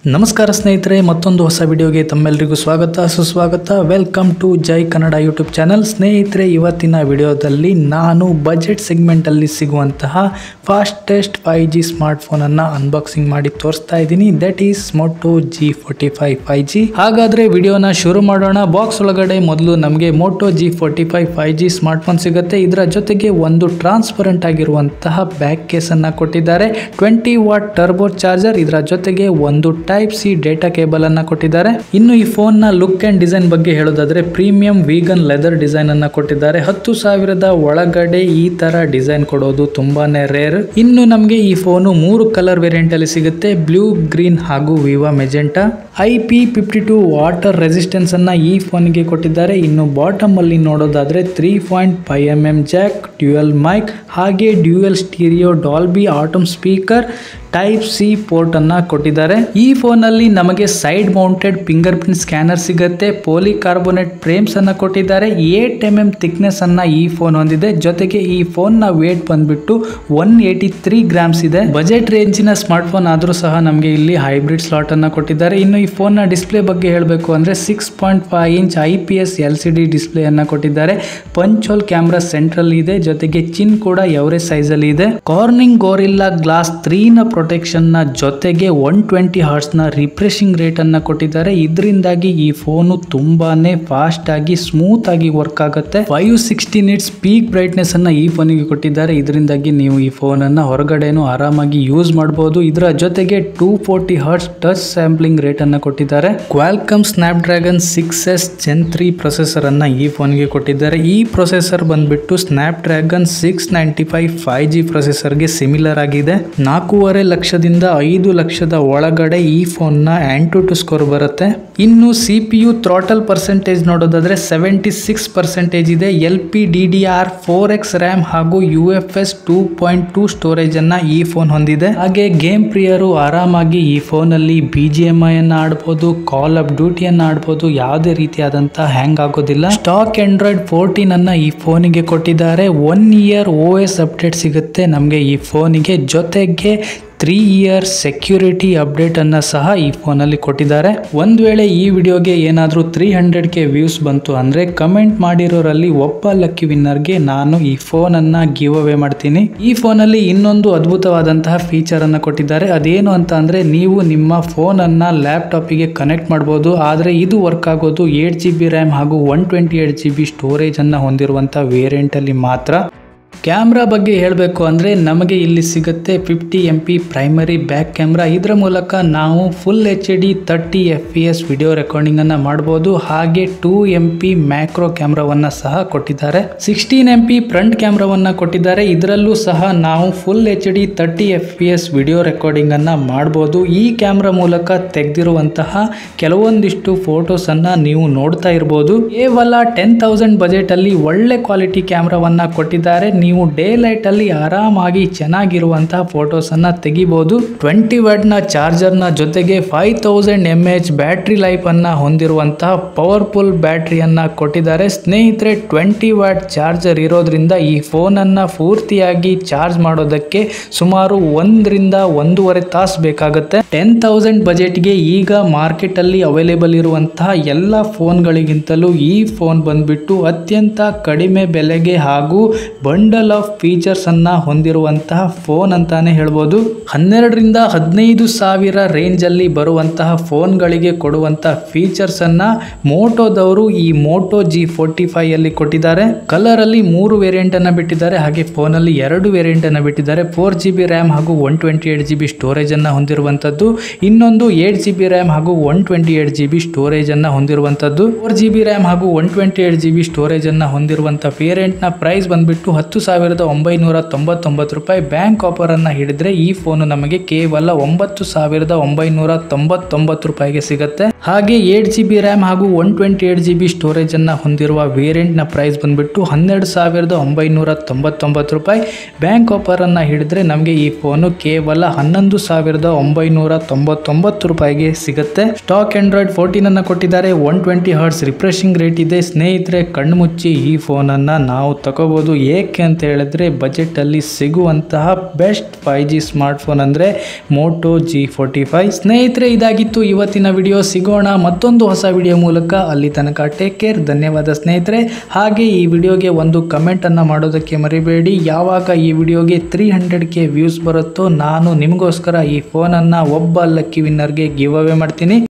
ನಮಸ್ಕಾರ ಸ್ನೇಹಿತರೆ, ಮತ್ತೊಂದು ಹೊಸ ವಿಡಿಯೋಗೆ ತಮ್ಮೆಲ್ಲರಿಗೂ ಸ್ವಾಗತ ಸುಸ್ವಾಗತ. Welcome to Jai Kannada YouTube channel. ಸ್ನೇಹಿತರೆ, ಇವತ್ತಿನ ವಿಡಿಯೋದಲ್ಲಿ ನಾನು ಬಜೆಟ್ ಸೆಗ್ಮೆಂಟಲ್ಲಿ ಸಿಗುವಂತಹ ಫಾಸ್ಟೆಸ್ಟ್ 5G ಸ್ಮಾರ್ಟ್ಫೋನನ್ನು ಅನ್ಬಾಕ್ಸಿಂಗ್ ಮಾಡಿ ತೋರಿಸ್ತಾ ಇದ್ದೀನಿ. That is Moto G45 5G. ಹಾಗಾದರೆ ವಿಡಿಯೋನ ಶುರು ಮಾಡೋಣ. ಬಾಕ್ಸ್ ಒಳಗಡೆ ಮೊದಲು ನಮಗೆ ಮೋಟೋ G45 5G ಸ್ಮಾರ್ಟ್ಫೋನ್ ಸಿಗುತ್ತೆ. ಇದರ ಜೊತೆಗೆ ಒಂದು ಟ್ರಾನ್ಸ್ಪರೆಂಟ್ ಆಗಿರುವಂತಹ ಬ್ಯಾಕ್ ಕೇಸನ್ನು ಕೊಟ್ಟಿದ್ದಾರೆ. 20 ವಾಟ್ ಟರ್ಬೋ ಚಾರ್ಜರ್, ಇದರ ಜೊತೆಗೆ ಒಂದು ಟೈಪ್ ಸಿ ಡೇಟಾ ಕೇಬಲ್ ಅನ್ನ ಕೊಟ್ಟಿದ್ದಾರೆ. ಇನ್ನು ಈ ಫೋನ್ ನ ಲುಕ್ ಅಂಡ್ ಡಿಸೈನ್ ಬಗ್ಗೆ ಹೇಳೋದಾದ್ರೆ ಪ್ರೀಮಿಯಂ ವೀಗನ್ ಲೆದರ್ ಡಿಸೈನ್ ಅನ್ನ ಕೊಟ್ಟಿದ್ದಾರೆ. 10,000 ಒಳಗಡೆ ಈ ತರ ಡಿಸೈನ್ ಕೊಡೋದು ತುಂಬಾನೇ ರೇರ್. ಇನ್ನು ನಮಗೆ ಈ ಫೋನು 3 ಕಲರ್ ವೇರಿಯಂಟ್ ಅಲ್ಲಿ ಸಿಗುತ್ತೆ, ಬ್ಲೂ, ಗ್ರೀನ್ ಹಾಗೂ ವಿವಾ ಮೆಜೆಂಟಾ. IP52 ವಾಟರ್ ರೆಸಿಸ್ಟೆನ್ಸ್ ಅನ್ನ ಈ ಫೋನ್ಗೆ ಕೊಟ್ಟಿದ್ದಾರೆ. ಇನ್ನು ಬಾಟಮ್ ಅಲ್ಲಿ ನೋಡೋದಾದ್ರೆ 3.5mm ಜಾಕ್, ಡ್ಯೂಯಲ್ ಮೈಕ್ ಹಾಗೆ dual stereo Dolby Atmos speaker, type C port ಅನ್ನ ಕೊಟ್ಟಿದ್ದಾರೆ. ಈ ಫೋನ್ ಅಲ್ಲಿ ನಮಗೆ side mounted fingerprint scanner ಸಿಗುತ್ತೆ. ಪಾಲಿಕಾರ್ಬೋನೇಟ್ ಫ್ರೇಮ್ಸ್ ಅನ್ನ ಕೊಟ್ಟಿದ್ದಾರೆ. 8mm ಥಿಕ್ನೆಸ್ ಅನ್ನ ಈ ಫೋನ್ ಹೊಂದಿದೆ. ಜೊತೆಗೆ ಈ ಫೋನ್ ನ ವೇಟ್ ಬಂದ್ಬಿಟ್ಟು 183 ಗ್ರಾಮ್ಸ್ ಇದೆ. ಬಜೆಟ್ ರೇಂಜಿನ ಸ್ಮಾರ್ಟ್ ಫೋನ್ ಆದ್ರೂ ಸಹ ನಮಗೆ ಇಲ್ಲಿ ಹೈಬ್ರಿಡ್ ಸ್ಲಾಟ್ ಅನ್ನ ಕೊಟ್ಟಿದ್ದಾರೆ. ಇನ್ನು ಈ ಫೋನ್ ನ ಡಿಸ್ಪ್ಲೇ ಬಗ್ಗೆ ಹೇಳಬೇಕು ಅಂದ್ರೆ 6.5 ಇಂಚ್ IPS LCD ಡಿಸ್ಪ್ಲೇ ಅನ್ನ ಕೊಟ್ಟಿದ್ದಾರೆ. ಪಂಚ್ ಹೋಲ್ ಕ್ಯಾಮೆರಾ ಸೆಂಟ್ರಲ್ ಇದೆ. ಜೊತೆಗೆ ಚಿನ್ ಕೂಡ ಎವರೇಜ್ ಸೈಜ್ ಅಲ್ಲಿ ಇದೆ. ಕಾರ್ನಿಂಗ್ ಗೋರಿಲ್ಲಾ ಗ್ಲಾಸ್ 3 ನ ಪ್ರೊಟೆಕ್ಷನ್ ನ ಜೊತೆಗೆ 120 ಹರ್ಟ್ಸ್ ನ ರಿಫ್ರೆಶಿಂಗ್ ರೇಟ್ ಅನ್ನ ಕೊಟ್ಟಿದ್ದಾರೆ. ಇದರಿಂದಾಗಿ ಈ ಫೋನು ತುಂಬಾನೇ ಫಾಸ್ಟ್ ಆಗಿ ಸ್ಮೂತ್ ಆಗಿ ವರ್ಕ್ ಆಗುತ್ತೆ. 560 ನಿಟ್ಸ್ ಪೀಕ್ ಬ್ರೈಟ್ನೆಸ್ ಅನ್ನ ಈ ಫೋನಿಗೆ ಕೊಟ್ಟಿದ್ದಾರೆ. ಇದರಿಂದಾಗಿ ನೀವು ಈ ಫೋನ್ ಅನ್ನ ಹೊರಗಡೆನೂ ಆರಾಮಾಗಿ ಯೂಸ್ ಮಾಡಬಹುದು. ಇದರ ಜೊತೆಗೆ 240 ಹರ್ಟ್ಸ್ ಟಚ್ ಸ್ಯಾಂಪ್ಲಿಂಗ್ ರೇಟ್ ಅನ್ನ ಕೊಟ್ಟಿದ್ದಾರೆ. Qualcomm Snapdragon 6S Gen 3 processor ಅನ್ನ ಈ ಫೋನ್ಗೆ ಕೊಟ್ಟಿದ್ದಾರೆ. ಈ ಪ್ರೊಸೆಸರ್ ಬಂದ್ಬಿಟ್ಟು ಸ್ನ್ಯಾಪ್ಡ್ರ್ಯಾಗನ್ 695 5G ಪ್ರೊಸೆಸರ್ ಗೆ ಸಿಮಿಲರ್ ಆಗಿದೆ. 4.5 ಲಕ್ಷದಿಂದ 5 ಲಕ್ಷದ ಒಳಗಡೆ ಈ ಫೋನ್ ನ ANTUTU ಸ್ಕೋರ್ ಬರುತ್ತೆ. ಇನ್ನು CPU ಥ್ರಾಟಲ್ ಪರ್ಸೆಂಟೇಜ್ ನೋಡೋದಾದ್ರೆ 76% ಇದೆ. LPDDR4X ರ್ಯಾಮ್ ಹಾಗೂ UFS 2.2 ಸ್ಟೋರೇಜ್ ಅನ್ನ ಈ ಫೋನ್ ಹೊಂದಿದೆ. ಹಾಗೆ ಗೇಮ್ ಪ್ರಿಯರು ಆರಾಮಾಗಿ ಈ ಫೋನ್ ಅಲ್ಲಿ BGMI ಅನ್ನ ಆಡಬಹುದು, ಕಾಲ್ ಆಫ್ ಡ್ಯೂಟಿ ಅನ್ನ ಆಡಬಹುದು. ಯಾವುದೇ ರೀತಿಯಾದಂತಹ ಹ್ಯಾಂಗ್ ಆಗೋದಿಲ್ಲ. ಸ್ಟಾಕ್ ಆಂಡ್ರಾಯ್ಡ್ 14 ಅನ್ನ ಈ ಫೋನಿಗೆ ಕೊಟ್ಟಿದ್ದಾರೆ. 1 ಇಯರ್ OS ಅಪ್ಡೇಟ್ ಸಿಗುತ್ತೆ ನಮಗೆ ಈ ಫೋನಿಗೆ. ಜೊತೆಗೆ 3 ಇಯರ್ ಸೆಕ್ಯೂರಿಟಿ ಅಪ್ಡೇಟ್ ಅನ್ನ ಸಹ ಈ ಫೋನ್ ಅಲ್ಲಿ ಕೊಟ್ಟಿದ್ದಾರೆ. ಒಂದ್ ವೇಳೆ ಈ ವಿಡಿಯೋಗೆ ಏನಾದ್ರೂ 300K ವ್ಯೂಸ್ ಬಂತು ಅಂದ್ರೆ ಕಮೆಂಟ್ ಮಾಡಿರೋರಲ್ಲಿ ಒಬ್ಬ ಲಕ್ಕಿ ವಿನ್ನರ್ಗೆ ನಾನು ಈ ಫೋನ್ ಅನ್ನ ಗಿವ್ ಅವೇ ಮಾಡ್ತೀನಿ. ಈ ಫೋನ್ ಅಲ್ಲಿ ಇನ್ನೊಂದು ಅದ್ಭುತವಾದಂತಹ ಫೀಚರ್ ಅನ್ನ ಕೊಟ್ಟಿದ್ದಾರೆ. ಅದೇನು ಅಂತ ಅಂದ್ರೆ ನೀವು ನಿಮ್ಮ ಫೋನ್ ಅನ್ನ ಲ್ಯಾಪ್ಟಾಪ್ ಗೆ ಕನೆಕ್ಟ್ ಮಾಡಬಹುದು. ಆದ್ರೆ ಇದು ವರ್ಕ್ ಆಗೋದು 8GB ರ್ಯಾಮ್ ಹಾಗೂ 128GB ಸ್ಟೋರೇಜ್ ಅನ್ನ ಹೊಂದಿರುವಂತಹ ವೇರಿಯಂಟ್ ಅಲ್ಲಿ ಮಾತ್ರ. ಕ್ಯಾಮ್ರಾ ಬಗ್ಗೆ ಹೇಳಬೇಕು ಅಂದರೆ ನಮಗೆ ಇಲ್ಲಿ ಸಿಗುತ್ತೆ 50MP ಪ್ರೈಮರಿ ಬ್ಯಾಕ್ ಕ್ಯಾಮ್ರಾ. ಇದರ ಮೂಲಕ ನಾವು ಫುಲ್ HD 30 FPS ವಿಡಿಯೋ ರೆಕಾರ್ಡಿಂಗನ್ನು ಮಾಡ್ಬೋದು. ಹಾಗೆ 2MP ಮ್ಯಾಕ್ರೋ ಕ್ಯಾಮ್ರಾವನ್ನು ಸಹ ಕೊಟ್ಟಿದ್ದಾರೆ. 16MP ಫ್ರಂಟ್ ಕ್ಯಾಮ್ರಾವನ್ನು ಕೊಟ್ಟಿದ್ದಾರೆ. ಇದರಲ್ಲೂ ಸಹ ನಾವು ಫುಲ್ HD 30 FPS ವಿಡಿಯೋ ರೆಕಾರ್ಡಿಂಗನ್ನು ಮಾಡ್ಬೋದು. ಈ ಕ್ಯಾಮ್ರಾ ಮೂಲಕ ತೆಗೆದಿರುವಂತಹ ಕೆಲವೊಂದಿಷ್ಟು ಫೋಟೋಸನ್ನು ನೀವು ನೋಡ್ತಾ ಇರ್ಬೋದು. ಕೇವಲ 10,000 ಬಜೆಟಲ್ಲಿ ಒಳ್ಳೆ ಕ್ವಾಲಿಟಿ ಕ್ಯಾಮ್ರಾವನ್ನು ಕೊಟ್ಟಿದ್ದಾರೆ. ನೀವು ಡೇ ಲೈಟ್ ಅಲ್ಲಿ ಆರಾಮಾಗಿ ಚೆನ್ನಾಗಿರುವಂತಹ ಫೋಟೋಸ್ ಅನ್ನ ತೆಗಿಬಹುದು. 20 ವಾಟ್ ನ ಚಾರ್ಜರ್ ನ ಜೊತೆಗೆ 5000 mAh ಬ್ಯಾಟರಿ ಲೈಫ್ ಅನ್ನ ಹೊಂದಿರುವಂತಹ ಪವರ್ಫುಲ್ ಬ್ಯಾಟರಿಯನ್ನ ಕೊಟ್ಟಿದ್ದಾರೆ. ಸ್ನೇಹಿತರೆ, 20 ವಾಟ್ ಚಾರ್ಜರ್ ಇರೋದ್ರಿಂದ ಈ ಫೋನ್ ಅನ್ನ ಪೂರ್ತಿಯಾಗಿ ಚಾರ್ಜ್ ಮಾಡೋದಕ್ಕೆ ಸುಮಾರು 1 ರಿಂದ 1.5 ತಾಸು ಬೇಕಾಗುತ್ತೆ. 10,000 ಬಜೆಟ್ಗೆ ಈಗ ಮಾರ್ಕೆಟ್ ಅಲ್ಲಿ ಅವೈಲೇಬಲ್ ಇರುವಂತಹ ಎಲ್ಲ ಫೋನ್ಗಳಿಗಿಂತಲೂ ಈ ಫೋನ್ ಬಂದ್ಬಿಟ್ಟು ಅತ್ಯಂತ ಕಡಿಮೆ ಬೆಲೆಗೆ ಹಾಗೂ ಬಂಡಲ್ ಆಫ್ ಫೀಚರ್ಸ್ ಅನ್ನ ಹೊಂದಿರುವಂತಹ ಫೋನ್ ಅಂತಾನೆ ಹೇಳ್ಬೋದು. 12 ರಿಂದ 15 ಸಾವಿರ ರೇಂಜ್ ಅಲ್ಲಿ ಬರುವಂತಹ ಫೋನ್ಗಳಿಗೆ ಕೊಡುವಂತಹ ಫೀಚರ್ಸ್ ಅನ್ನ ಮೋಟೋದವರು ಈ ಮೋಟೋ G45 ಅಲ್ಲಿ ಕೊಟ್ಟಿದ್ದಾರೆ. ಕಲರ್ ಅಲ್ಲಿ 3 ವೇರಿಯಂಟ್ ಅನ್ನ ಬಿಟ್ಟಿದ್ದಾರೆ. ಹಾಗೆ ಫೋನ್ ಅಲ್ಲಿ 2 ವೇರಿಯಂಟ್ ಅನ್ನ ಬಿಟ್ಟಿದ್ದಾರೆ. 4GB ರ್ಯಾಮ್ ಹಾಗೂ 128GB ಸ್ಟೋರೇಜ್ ಅನ್ನ ಹೊಂದಿರುವಂತದ್ದು. ಇನ್ನೊಂದು 8GB ರ್ಯಾಮ್ ಹಾಗೂ 128GB ಸ್ಟೋರೇಜ್ ಅನ್ನ ಹೊಂದಿರುವಂತದ್ದು. 4GB ರ್ಯಾಮ್ ಹಾಗೂ 128GB ಸ್ಟೋರೇಜ್ ಅನ್ನ ಹೊಂದಿರುವಂತಹ ವೇರಿಯಂಟ್ ನ ಪ್ರೈಸ್ ಬಂದ್ಬಿಟ್ಟು 10,999 ರೂಪಾಯಿ. ಬ್ಯಾಂಕ್ ಆಫರ್ ಅನ್ನ ಹಿಡಿದ್ರೆ ಈ ಫೋನ್ ನಮಗೆ ಕೇವಲ 9,999 ರೂಪಾಯಿಗೆ ಸಿಗುತ್ತೆ. ಹಾಗೆ 8GB ರ್ಯಾಮ್ ಹಾಗೂ 128GB ಸ್ಟೋರೇಜ್ ಅನ್ನ ಹೊಂದಿರುವ ವೇರಿಯಂಟ್ ನ ಪ್ರೈಸ್ ಬಂದ್ಬಿಟ್ಟು 12,999 ರೂಪಾಯಿ. ಬ್ಯಾಂಕ್ ಆಫರ್ ಅನ್ನ ಹಿಡಿದ್ರೆ ನಮಗೆ ಈ ಫೋನ್ ಕೇವಲ 11,999 ರೂಪಾಯಿಗೆ ಸಿಗುತ್ತೆ. ಸ್ಟಾಕ್ ಆಂಡ್ರಾಯ್ಡ್ 14 ಅನ್ನ ಕೊಟ್ಟಿದ್ದಾರೆ. 120 ಹರ್ಟ್ಸ್ ರಿಫ್ರೆಶಿಂಗ್ ರೇಟ್ ಇದೆ. ಸ್ನೇಹಿತರೆ, ಕಣ್ಣು ಮುಚ್ಚಿ ಈ ಫೋನ್ ಅನ್ನ ನಾವು ತಗೋಬಹುದು. ಏಕೆ ಅಂತ ಅಂತ ಹೇಳಿದ್ರೆ ಬಜೆಟಲ್ಲಿ ಸಿಗುವಂತಹ ಬೆಸ್ಟ್ 5G ಸ್ಮಾರ್ಟ್ಫೋನ್ ಅಂದರೆ ಮೋಟೋ G45. ಸ್ನೇಹಿತರೆ, ಇದಾಗಿತ್ತು ಇವತ್ತಿನ ವಿಡಿಯೋ. ಸಿಗೋಣ ಮತ್ತೊಂದು ಹೊಸ ವಿಡಿಯೋ ಮೂಲಕ. ಅಲ್ಲಿ ತನಕ ಟೇಕ್ ಕೇರ್. ಧನ್ಯವಾದ ಸ್ನೇಹಿತರೆ. ಹಾಗೆ ಈ ವಿಡಿಯೋಗೆ ಒಂದು ಕಮೆಂಟನ್ನು ಮಾಡೋದಕ್ಕೆ ಮರಿಬೇಡಿ. ಯಾವಾಗ ಈ ವಿಡಿಯೋಗೆ 300K ವ್ಯೂಸ್ ಬರುತ್ತೋ ನಾನು ನಿಮಗೋಸ್ಕರ ಈ ಫೋನನ್ನು ಒಬ್ಬ ಲಕ್ಕಿ ವಿನ್ನರ್ಗೆ ಗಿವ್ ಅವೇ ಮಾಡ್ತೀನಿ.